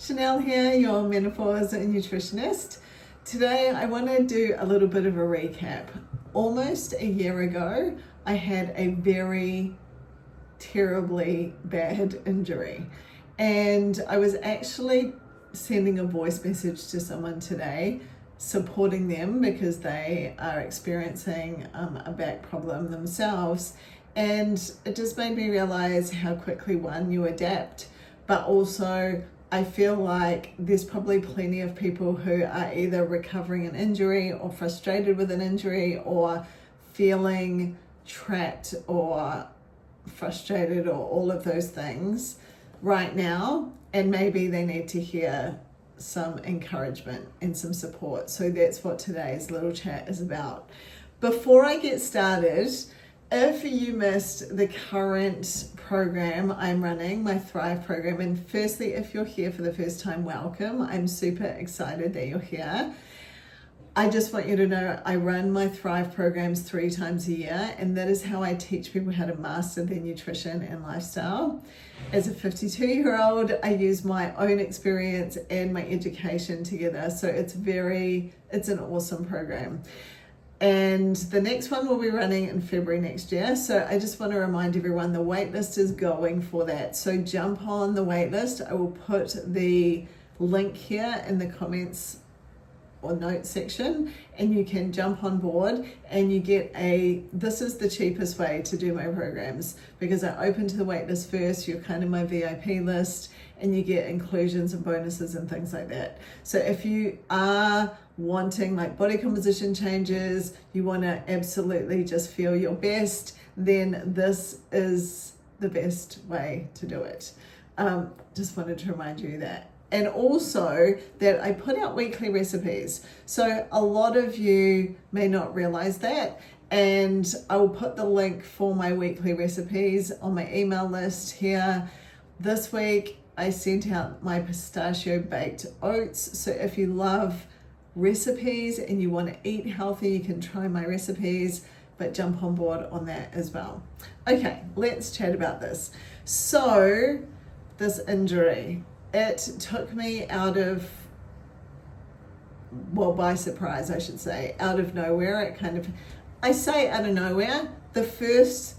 Chanel here, your menopause and nutritionist. Today I want to do a little bit of a recap. Almost a year ago, I had a very terribly bad injury, and I was actually sending a voice message to someone today, supporting them because they are experiencing a back problem themselves. And it just made me realize how quickly, one, you adapt, but also I feel like there's probably plenty of people who are either recovering an injury or frustrated with an injury or feeling trapped or frustrated or all of those things right now, and maybe they need to hear some encouragement and some support. So that's what today's little chat is about. Before I get started, if you missed the current program I'm running, my Thrive program, and firstly, if you're here for the first time, welcome. I'm super excited that you're here. I just want you to know I run my Thrive programs 3 times a year, and that is how I teach people how to master their nutrition and lifestyle. As a 52-year-old, I use my own experience and my education together, so it's an awesome program. And the next one will be running in February next year. So I just want to remind everyone the waitlist is going for that. So jump on the waitlist. I will put the link here in the comments or notes section, and you can jump on board and you get this is the cheapest way to do my programs, because I open to the waitlist first. You're kind of my VIP list, and you get inclusions and bonuses and things like that. So if you are wanting like body composition changes, you want to absolutely just feel your best, then this is the best way to do it. Just wanted to remind you that. And also that I put out weekly recipes. So a lot of you may not realize that, and I will put the link for my weekly recipes on my email list here. This week I sent out my pistachio baked oats. So if you love recipes and you want to eat healthy, you can try my recipes, but jump on board on that as well. Okay, let's chat about this. So this injury, it took me by surprise, I should say, out of nowhere. I say out of nowhere. The first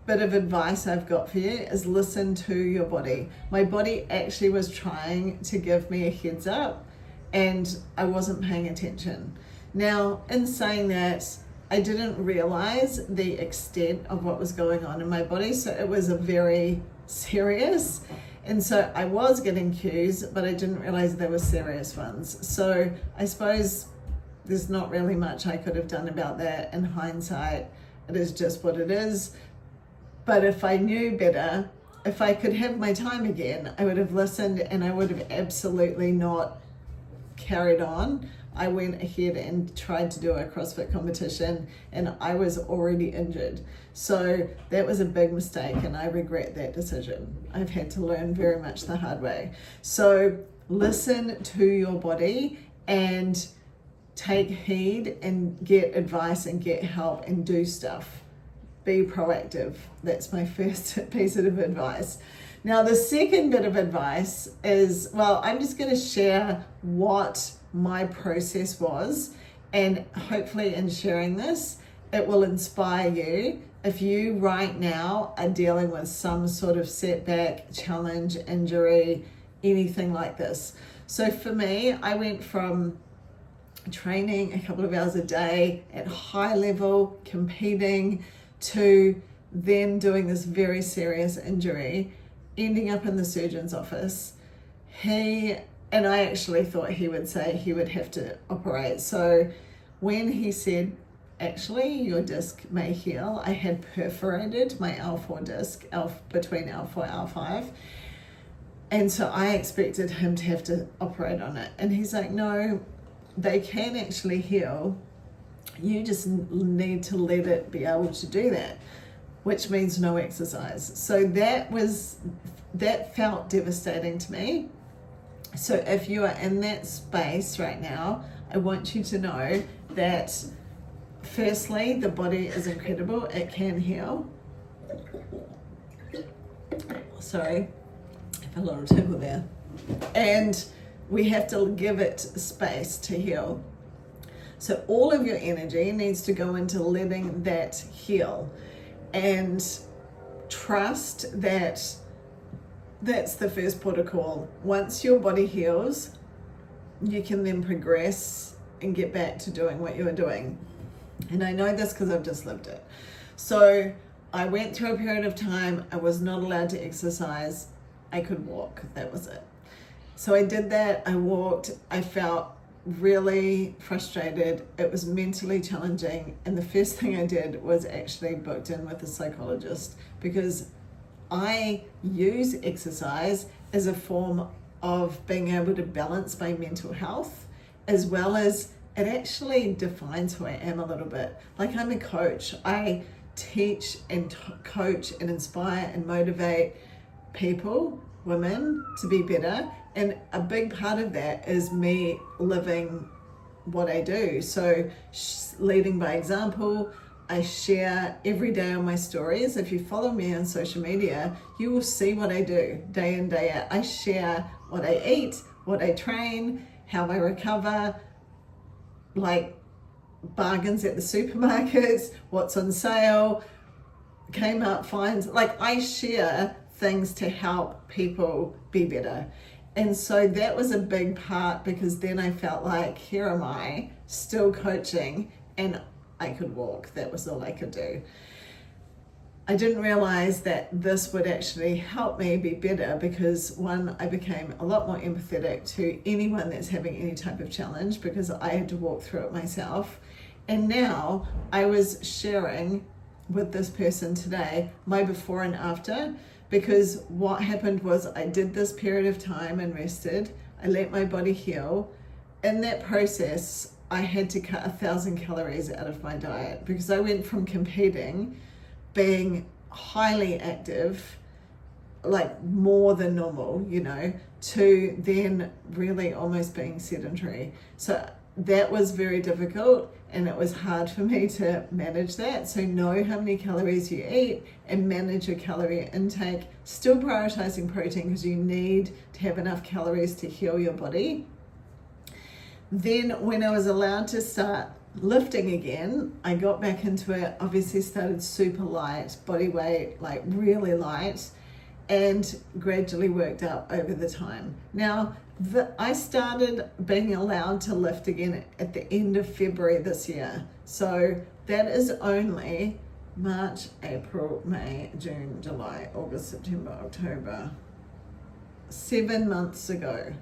bit of advice I've got for you is listen to your body. My body actually was trying to give me a heads up, and I wasn't paying attention. Now, in saying that, I didn't realize the extent of what was going on in my body, so it was a very serious. And so I was getting cues, but I didn't realize they were serious ones. So I suppose there's not really much I could have done about that in hindsight. It is just what it is. But if I knew better, if I could have my time again, I would have listened, and I would have absolutely not carried on. I went ahead and tried to do a CrossFit competition, and I was already injured. So that was a big mistake, and I regret that decision. I've had to learn very much the hard way. So listen to your body and take heed and get advice and get help and do stuff. Be proactive. That's my first piece of advice. Now, the second bit of advice is, I'm just going to share what my process was, and hopefully in sharing this, it will inspire you if you right now are dealing with some sort of setback, challenge, injury, anything like this. So for me, I went from training a couple of hours a day at high level, competing, to then doing this very serious injury, ending up in the surgeon's office. And I actually thought he would say he would have to operate. So when he said, actually, your disc may heal, I had perforated my L4 disc between L4 and L5. And so I expected him to have to operate on it. And he's like, no, they can actually heal. You just need to let it be able to do that, which means no exercise. So that felt devastating to me. So if you are in that space right now, I want you to know that firstly, the body is incredible. It can heal. Sorry, I have a little tickle there. and we have to give it space to heal. So all of your energy needs to go into letting that heal, and trust that that's the first port of call. Once your body heals, you can then progress and get back to doing what you were doing. And I know this because I've just lived it. So I went through a period of time I was not allowed to exercise. I could walk, that was it. So I did that, I walked, I felt really frustrated. It was mentally challenging, and the first thing I did was actually booked in with a psychologist, because I use exercise as a form of being able to balance my mental health, as well as it actually defines who I am a little bit. Like, I'm a coach. I teach and coach and inspire and motivate people, women, to be better. And a big part of that is me living what I do. So leading by example. I share every day on my stories. If you follow me on social media, you will see what I do day in, day out. I share what I eat, what I train, how I recover, like bargains at the supermarkets, what's on sale, Kmart finds. Like, I share things to help people be better. And so that was a big part, because then I felt like, here am I still coaching, and I could walk. That was all I could do. I didn't realize that this would actually help me be better, because one, I became a lot more empathetic to anyone that's having any type of challenge, because I had to walk through it myself. And now I was sharing with this person today my before and after, because what happened was I did this period of time and rested. I let my body heal. In that process, I had to cut 1,000 calories out of my diet, because I went from competing, being highly active, like more than normal, to then really almost being sedentary. So that was very difficult, and it was hard for me to manage that. So know how many calories you eat and manage your calorie intake, still prioritizing protein, because you need to have enough calories to heal your body. Then when I was allowed to start lifting again, I got back into it. Obviously started super light, body weight, like really light, and gradually worked up over the time. Now, I started being allowed to lift again at the end of February this year. So that is only March, April, May, June, July, August, September, October, 7 months ago.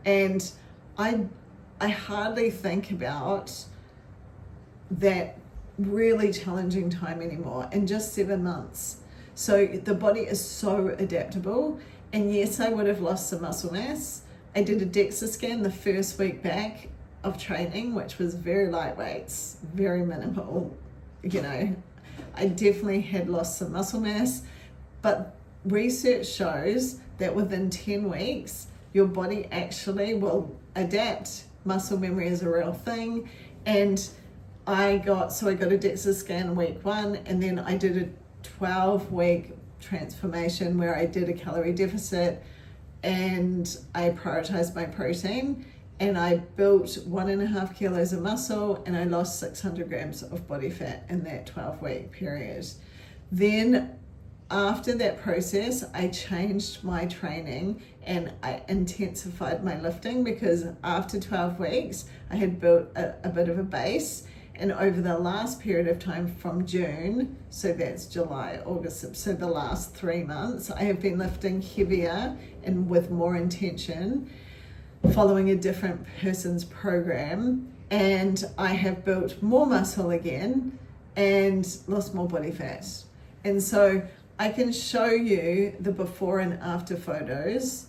And I hardly think about that really challenging time anymore in just 7 months. So the body is so adaptable. And yes, I would have lost some muscle mass. I did a DEXA scan the first week back of training, which was very lightweights, very minimal. I definitely had lost some muscle mass, but research shows that within 10 weeks, your body actually will adapt. Muscle memory is a real thing. And I got a DEXA scan week 1, and then I did a 12-week transformation where I did a calorie deficit, and I prioritized my protein, and I built 1.5 kilos of muscle, and I lost 600 grams of body fat in that 12-week period. Then after that process, I changed my training and I intensified my lifting, because after 12 weeks, I had built a bit of a base. And over the last period of time from June, so that's July, August, so the last 3 months, I have been lifting heavier and with more intention, following a different person's program. And I have built more muscle again and lost more body fat. And so I can show you the before and after photos.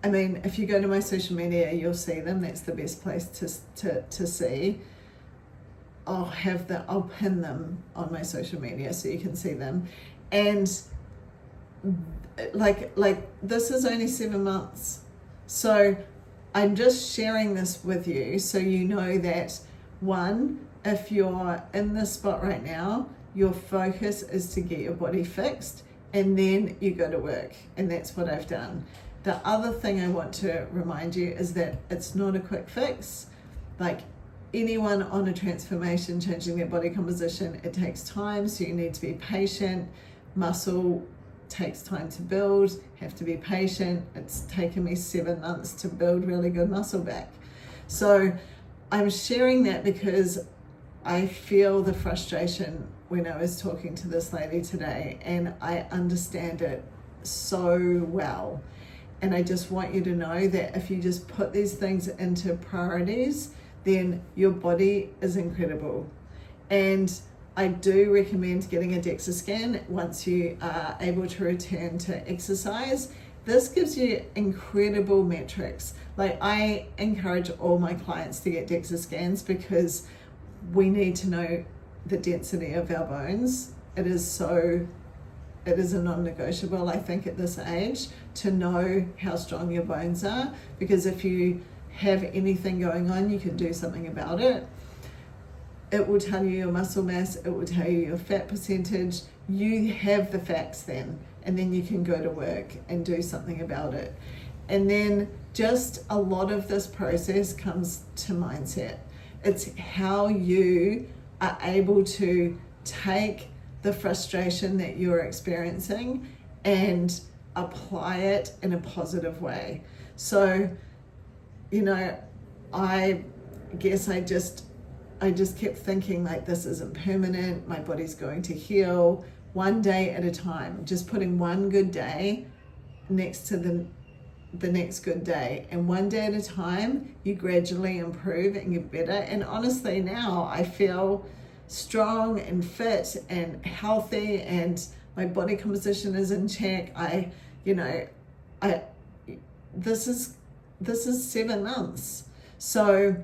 I mean, if you go to my social media, you'll see them. That's the best place to see. I'll pin them on my social media so you can see them. And like this is only 7 months. So I'm just sharing this with you so you know that, one, if you're in this spot right now, your focus is to get your body fixed, and then you go to work. And that's what I've done. The other thing I want to remind you is that it's not a quick fix. Like anyone on a transformation, changing their body composition, it takes time, so you need to be patient. Muscle takes time to build, have to be patient. It's taken me 7 months to build really good muscle back. So I'm sharing that because I feel the frustration when I was talking to this lady today, and I understand it so well. And I just want you to know that if you just put these things into priorities, then your body is incredible. And I do recommend getting a DEXA scan once you are able to return to exercise. This gives you incredible metrics. Like, I encourage all my clients to get DEXA scans because we need to know the density of our bones. It is a non-negotiable, I think, at this age, to know how strong your bones are, because if you have anything going on, you can do something about it. It will tell you your muscle mass, it will tell you your fat percentage. You have the facts then, and then you can go to work and do something about it. And then just a lot of this process comes to mindset. It's how you are able to take the frustration that you're experiencing and apply it in a positive way. So, I guess I just kept thinking, like, this isn't permanent, my body's going to heal one day at a time, just putting one good day next to the next good day, and one day at a time you gradually improve and get better. And honestly, now I feel strong and fit and healthy, and my body composition is in check. This is 7 months. So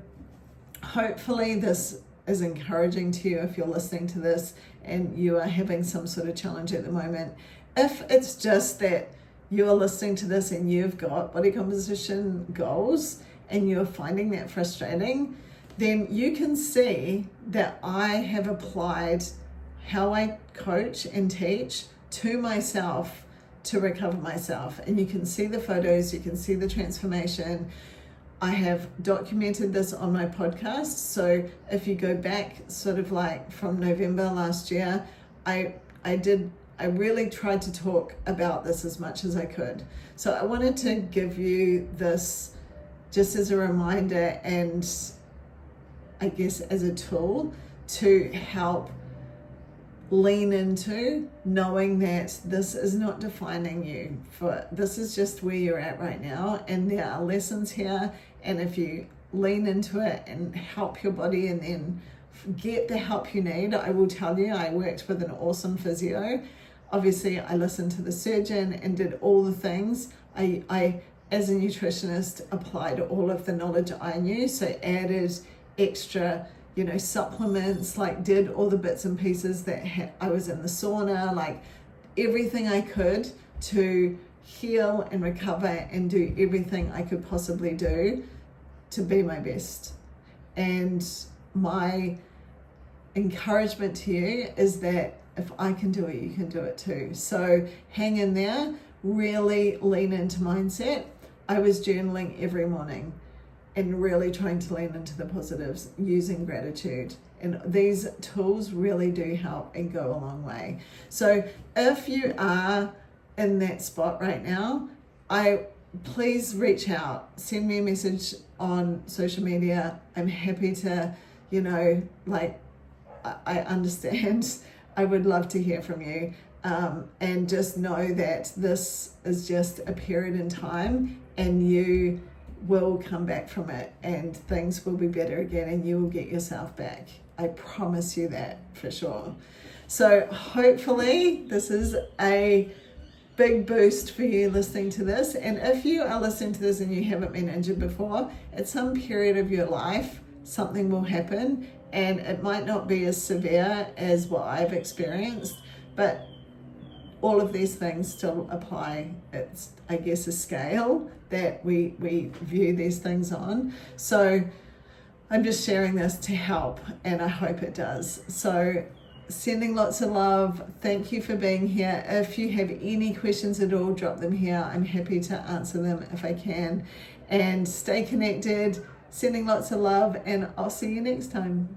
hopefully this is encouraging to you if you're listening to this and you are having some sort of challenge at the moment. If it's just that you're listening to this and you've got body composition goals and you're finding that frustrating, then you can see that I have applied how I coach and teach to myself to recover myself. And you can see the photos, you can see the transformation. I have documented this on my podcast. So if you go back sort of like from November last year, I really tried to talk about this as much as I could. So I wanted to give you this just as a reminder, and I guess as a tool to help lean into knowing that this is not defining you. This is just where you're at right now, and there are lessons here, and if you lean into it and help your body and then get the help you need, I will tell you, I worked with an awesome physio. Obviously, I listened to the surgeon and did all the things. I as a nutritionist, applied all of the knowledge I knew, so added extra supplements, like did all the bits and pieces that I was in the sauna, like everything I could to heal and recover and do everything I could possibly do to be my best. And my encouragement to you is that if I can do it, you can do it too. So hang in there, really lean into mindset. I was journaling every morning and really trying to lean into the positives, using gratitude. And these tools really do help and go a long way. So if you are in that spot right now, please reach out, send me a message on social media. I'm happy to, I understand. I would love to hear from you. And just know that this is just a period in time, and you will come back from it and things will be better again and you will get yourself back. I promise you that for sure. So hopefully this is a big boost for you listening to this. And if you are listening to this and you haven't been injured before, at some period of your life, something will happen, and it might not be as severe as what I've experienced, but all of these things still apply. It's, I guess, a scale that we view these things on. So I'm just sharing this to help, and I hope it does. So Sending lots of love. Thank you for being here. If you have any questions at all, drop them here. I'm happy to answer them if I can. And stay connected. Sending lots of love, and I'll see you next time.